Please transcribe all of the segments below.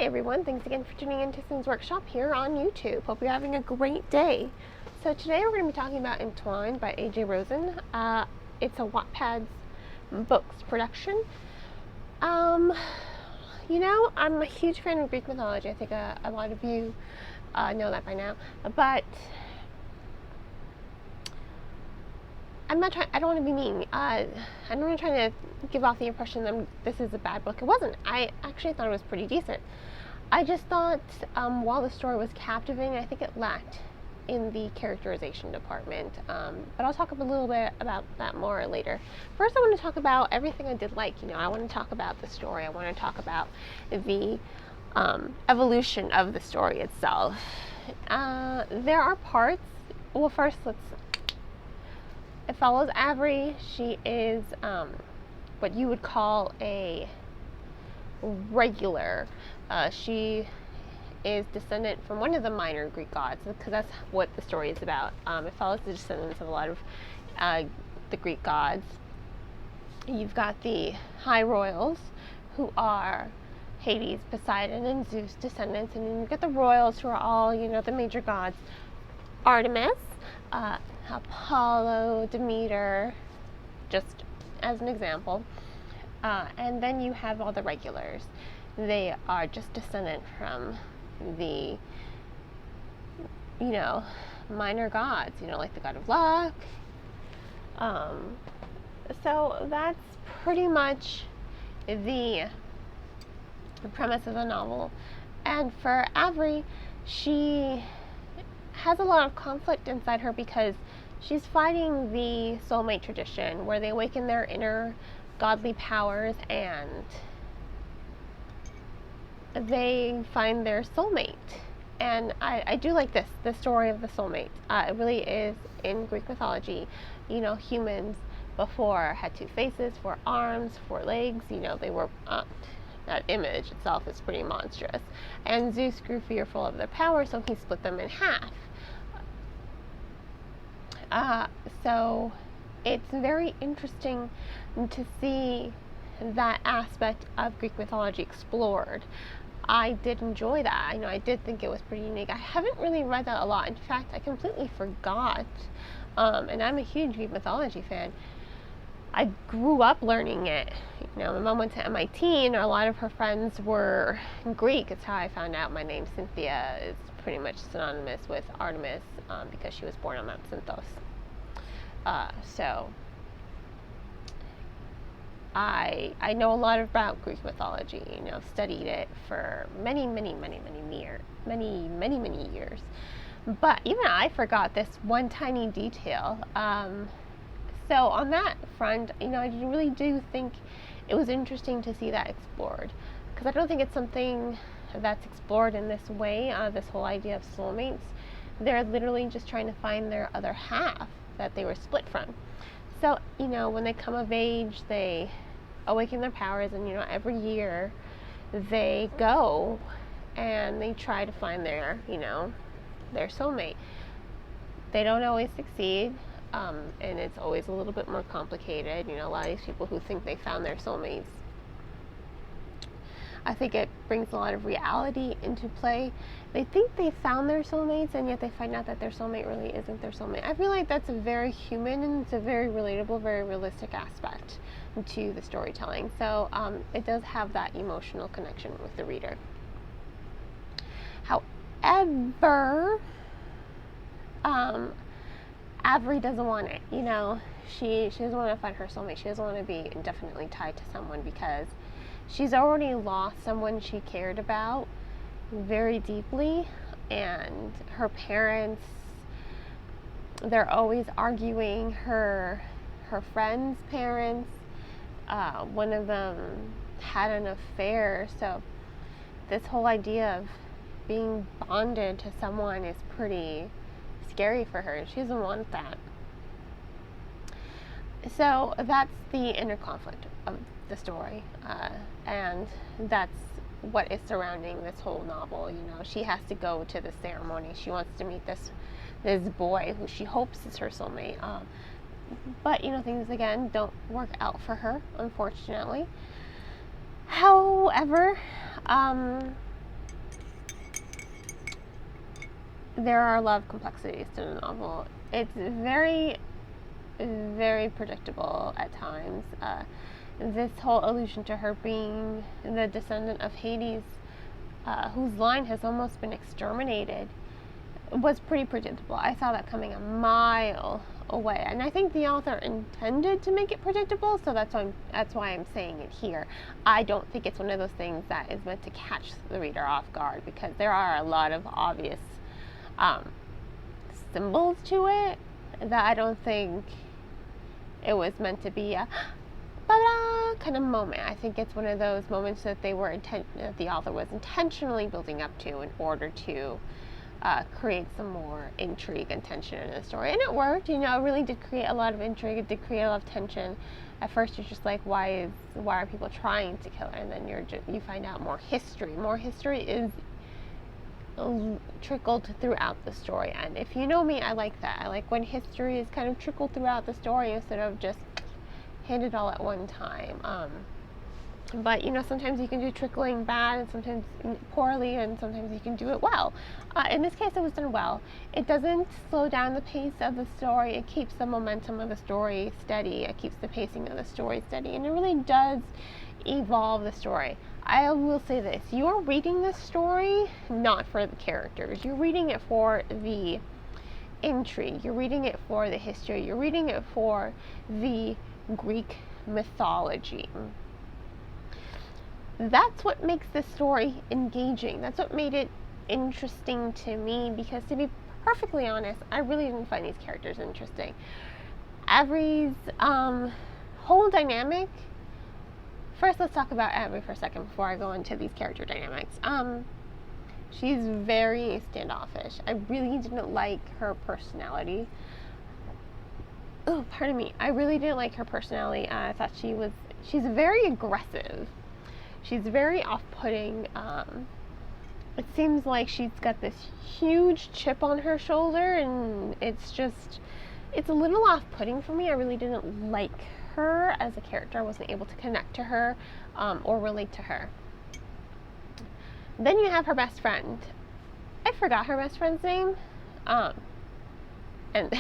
Hi everyone, thanks again for tuning in to Susan's Workshop here on YouTube. Hope you're having a great day. So today we're going to be talking about Entwined by A.J. Rosen. It's a Wattpad books production. I'm a huge fan of Greek mythology. I think a lot of you know that by now. But I don't want to be mean. I'm not trying to give off the impression that this is a bad book. It wasn't. I actually thought it was pretty decent. I just thought while the story was captivating, I think it lacked in the characterization department. But I'll talk a little bit about that more later. First, I want to talk about everything I did like. I want to talk about the story. I want to talk about the evolution of the story itself. There are parts. Well, first, it follows Avery. She is what you would call a regular. She is descendant from one of the minor Greek gods, because that's what the story is about. It follows the descendants of a lot of the Greek gods. You've got the high royals, who are Hades, Poseidon, and Zeus descendants, and then you've got the royals, who are all, the major gods. Artemis, Apollo, Demeter, just as an example. And then you have all the regulars. They are just descendant from the, minor gods, like the god of luck. So that's pretty much the premise of the novel. And for Avery, she has a lot of conflict inside her because she's fighting the soulmate tradition, where they awaken their inner godly powers and they find their soulmate. And I do like the story of the soulmate. It really is in Greek mythology. Humans before had two faces, 4 arms, 4 legs. They were that image itself is pretty monstrous. And Zeus grew fearful of their power, so he split them in half. So it's very interesting to see that aspect of Greek mythology explored. I did enjoy that. I did think it was pretty unique. I haven't really read that a lot. In fact, I completely forgot. And I'm a huge Greek mythology fan. I grew up learning it. My mom went to MIT, and a lot of her friends were Greek. It's how I found out my name, Cynthia, is pretty much synonymous with Artemis, because she was born on Mount Cynthos. So I know a lot about Greek mythology. Studied it for many years. But even I forgot this one tiny detail. So on that front, I really do think it was interesting to see that explored, because I don't think it's something that's explored in this way. This whole idea of soulmates. They're literally just trying to find their other half that they were split from. So, when they come of age, they awaken their powers, and, every year they go and they try to find their soulmate. They don't always succeed, and it's always a little bit more complicated. A lot of these people who think they found their soulmates, I think it brings a lot of reality into play. They think they found their soulmates, and yet they find out that their soulmate really isn't their soulmate. I feel like that's a very human, and it's a very relatable, very realistic aspect to the storytelling. So it does have that emotional connection with the reader. However, Avery doesn't want it. She doesn't want to find her soulmate. She doesn't want to be indefinitely tied to someone, because she's already lost someone she cared about very deeply, and her parents, they're always arguing. Her friend's parents, one of them had an affair, so this whole idea of being bonded to someone is pretty scary for her, and she doesn't want that. So that's the inner conflict of the story, and that's what is surrounding this whole novel. She has to go to the ceremony. She wants to meet this boy who she hopes is her soulmate, but things again don't work out for her, unfortunately. However, there are a lot of complexities to the novel. It's very, very predictable at times. This whole allusion to her being the descendant of Hades, whose line has almost been exterminated, was pretty predictable. I saw that coming a mile away, and I think the author intended to make it predictable, so that's why I'm saying it here. I don't think it's one of those things that is meant to catch the reader off guard, because there are a lot of obvious symbols to it that I don't think it was meant to be a kind of moment. I think it's one of those moments that the author was intentionally building up to in order to create some more intrigue and tension in the story, and it worked. It really did create a lot of intrigue. It did create a lot of tension. At first, you're just like, why are people trying to kill her? And then you find out more history. More history is trickled throughout the story, and if you know me, I like that. I like when history is kind of trickled throughout the story instead of just handed all at one time. But sometimes you can do trickling bad, and sometimes poorly, and sometimes you can do it well. In this case, it was done well. It doesn't slow down the pace of the story. It keeps the momentum of the story steady. It keeps the pacing of the story steady, and it really does evolve the story. I will say this: you're reading this story not for the characters. You're reading it for the intrigue. You're reading it for the history. You're reading it for the Greek mythology. That's what makes this story engaging. That's what made it interesting to me, because to be perfectly honest, I really didn't find these characters interesting. Avery's whole dynamic. First, let's talk about Avery for a second before I go into these character dynamics. She's very standoffish. I really didn't like her personality. Oh, pardon me. I really didn't like her personality. I thought she's very aggressive. She's very off-putting. It seems like she's got this huge chip on her shoulder, and it's a little off-putting for me. I really didn't like her as a character. I wasn't able to connect to her or relate to her. Then you have her best friend. I forgot her best friend's name. And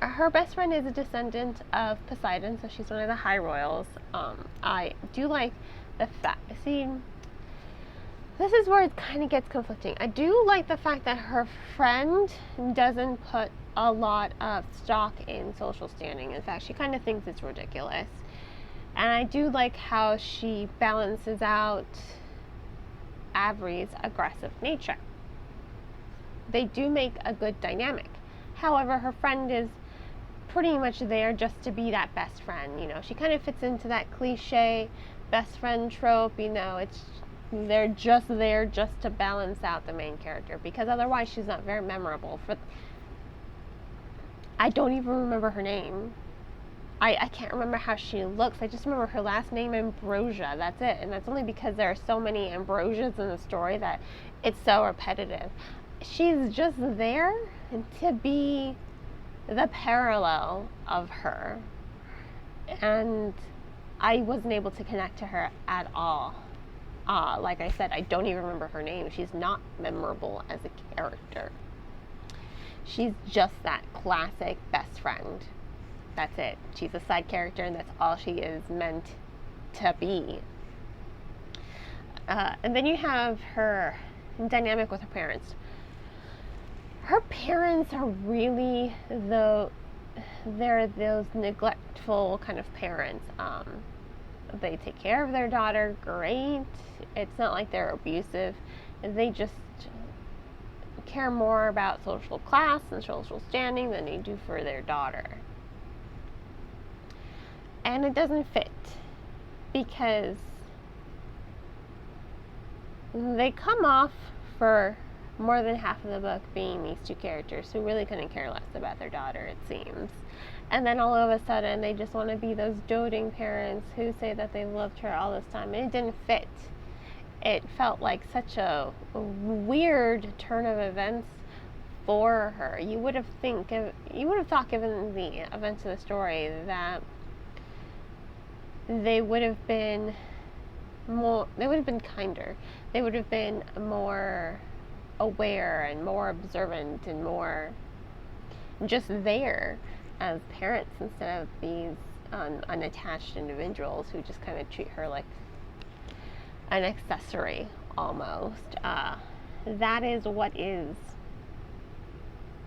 her best friend is a descendant of Poseidon, so she's one of the High Royals. I do like the fact, this is where it kind of gets conflicting. I do like the fact that her friend doesn't put a lot of stock in social standing. In fact, she kind of thinks it's ridiculous. And I do like how she balances out Avery's aggressive nature. They do make a good dynamic. However, her friend is pretty much there just to be that best friend. She kind of fits into that cliche best friend trope. They're just there just to balance out the main character, because otherwise she's not very memorable. I don't even remember her name. I can't remember how she looks. I just remember her last name, Ambrosia. That's it. And that's only because there are so many Ambrosias in the story that it's so repetitive. She's just there to be the parallel of her. And I wasn't able to connect to her at all. Like I said, I don't even remember her name. She's not memorable as a character. She's just that classic best friend. That's it. She's a side character, and that's all she is meant to be. And then you have her dynamic with her parents. Her parents are really they're those neglectful kind of parents. They take care of their daughter great. It's not like they're abusive. They just care more about social class and social standing than they do for their daughter. And it doesn't fit, because they come off for more than half of the book being these two characters who really couldn't care less about their daughter, it seems. And then all of a sudden they just want to be those doting parents who say that they loved her all this time, and it didn't fit. It felt like such a weird turn of events for her. You would have thought, given the events of the story, that they would have been kinder. They would have been more aware and more observant and more just there as parents instead of these unattached individuals who just kind of treat her like an accessory almost. That is what is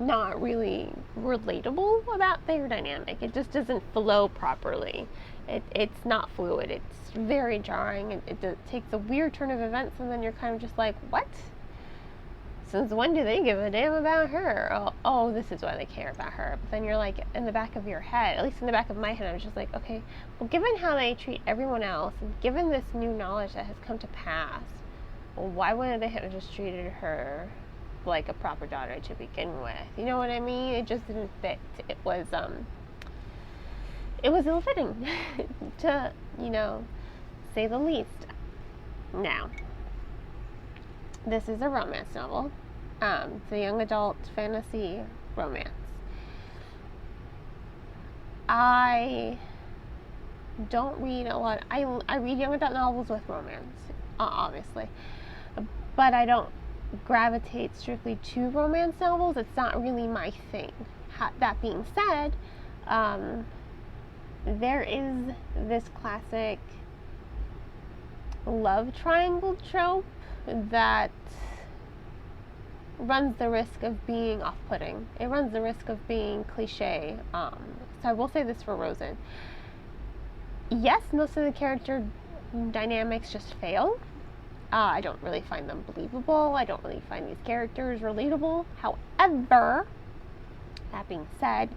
not really relatable about their dynamic. It just doesn't flow properly. It's not fluid. It's very jarring. It takes a weird turn of events, and then you're kind of just like, what? Since when do they give a damn about her? Oh, this is why they care about her. But then you're like, in the back of your head, at least in the back of my head, I was just like, okay, well, given how they treat everyone else, and given this new knowledge that has come to pass, well, why wouldn't they have just treated her like a proper daughter to begin with? You know what I mean? It just didn't fit. It was ill-fitting, to, say the least. Now, this is a romance novel. It's a young adult fantasy romance. I don't read a lot. I read young adult novels with romance, obviously, but I don't gravitate strictly to romance novels. It's not really my thing. That being said, there is this classic love triangle trope that runs the risk of being off-putting. It runs the risk of being cliche. So I will say this for Rosen. Yes, most of the character dynamics just fail. I don't really find them believable. I don't really find these characters relatable. However, that being said,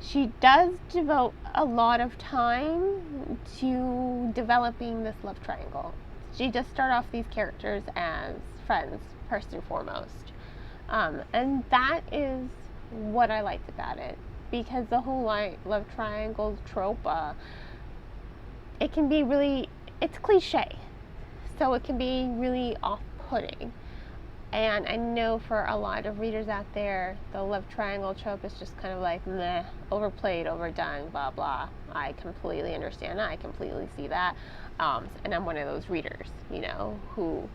she does devote a lot of time to developing this love triangle. She does start off these characters as friends, first and foremost. And that is what I liked about it. Because the whole love triangle trope, it can be really, it's cliche. So it can be really off-putting. And I know for a lot of readers out there, the love triangle trope is just kind of like, meh, overplayed, overdone, blah, blah. I completely understand that. I completely see that. And I'm one of those readers, who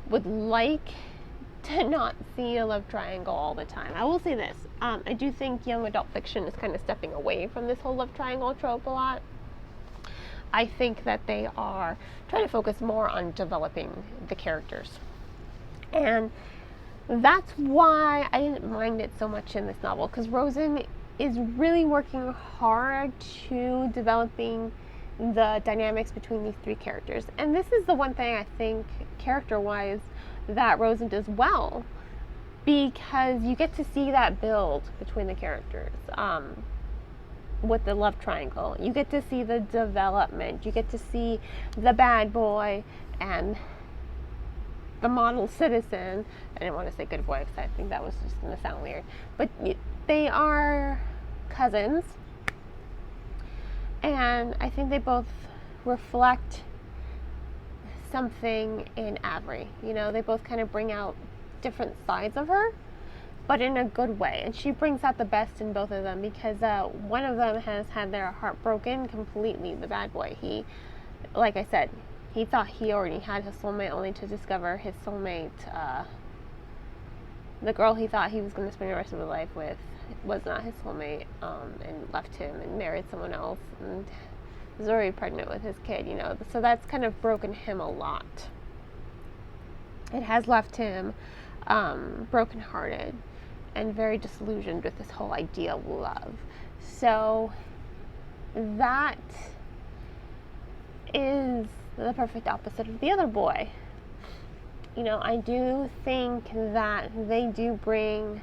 would like to not see a love triangle all the time. I will say this. I do think young adult fiction is kind of stepping away from this whole love triangle trope a lot. I think that they are trying to focus more on developing the characters. And that's why I didn't mind it so much in this novel, because Rosen is really working hard to developing the dynamics between these three characters. And this is the one thing I think, character-wise, that Rosen does well, because you get to see that build between the characters. With the love triangle, you get to see the development. You get to see the bad boy and the model citizen. I didn't want to say good boy because I think that was just going to sound weird. But they are cousins, and I think they both reflect something in Avery. They both kind of bring out different sides of her, but in a good way. And she brings out the best in both of them, because one of them has had their heart broken completely, the bad boy. He, like I said, he thought he already had his soulmate, only to discover his soulmate, the girl he thought he was going to spend the rest of his life with, was not his soulmate, and left him and married someone else, and was already pregnant with his kid, So that's kind of broken him a lot. It has left him brokenhearted and very disillusioned with this whole idea of love. So that is the perfect opposite of the other boy. I do think that they do bring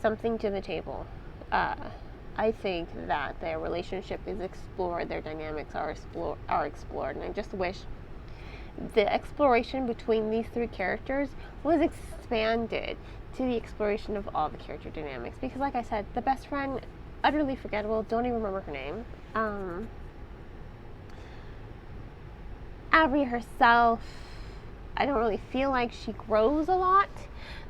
something to the table. I think that their relationship is explored, their dynamics are explored, and I just wish the exploration between these three characters was expanded to the exploration of all the character dynamics. Because like I said, the best friend, utterly forgettable, don't even remember her name. Avery herself, I don't really feel like she grows a lot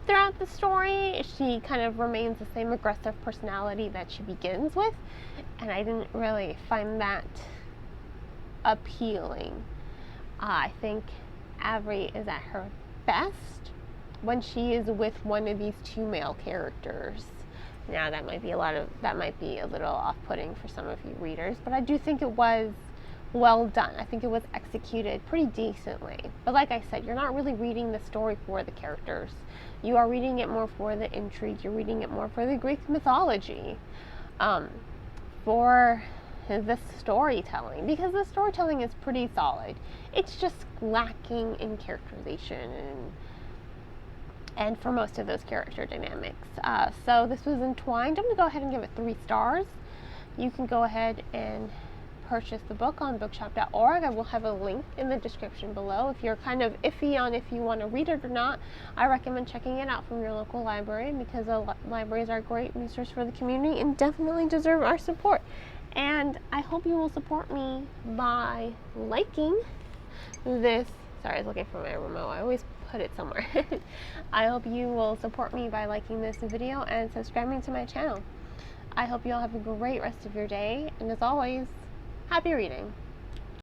throughout the story. She kind of remains the same aggressive personality that she begins with, and I didn't really find that appealing. I think Avery is at her best when she is with one of these two male characters. Now that might be a little off-putting for some of you readers, but I do think it was well done. I think it was executed pretty decently. But like I said, you're not really reading the story for the characters. You are reading it more for the intrigue. You're reading it more for the Greek mythology, for the storytelling, because the storytelling is pretty solid. It's just lacking in characterization and for most of those character dynamics. So this was Entwined. I'm going to go ahead and give it 3 stars. You can go ahead and purchase the book on bookshop.org. I will have a link in the description below. If you're kind of iffy on if you want to read it or not, I recommend checking it out from your local library, because libraries are a great resource for the community and definitely deserve our support. And I hope you will support me by liking this. Sorry, I was looking for my remote. I always put it somewhere. I hope you will support me by liking this video and subscribing to my channel. I hope you all have a great rest of your day, and as always, happy reading.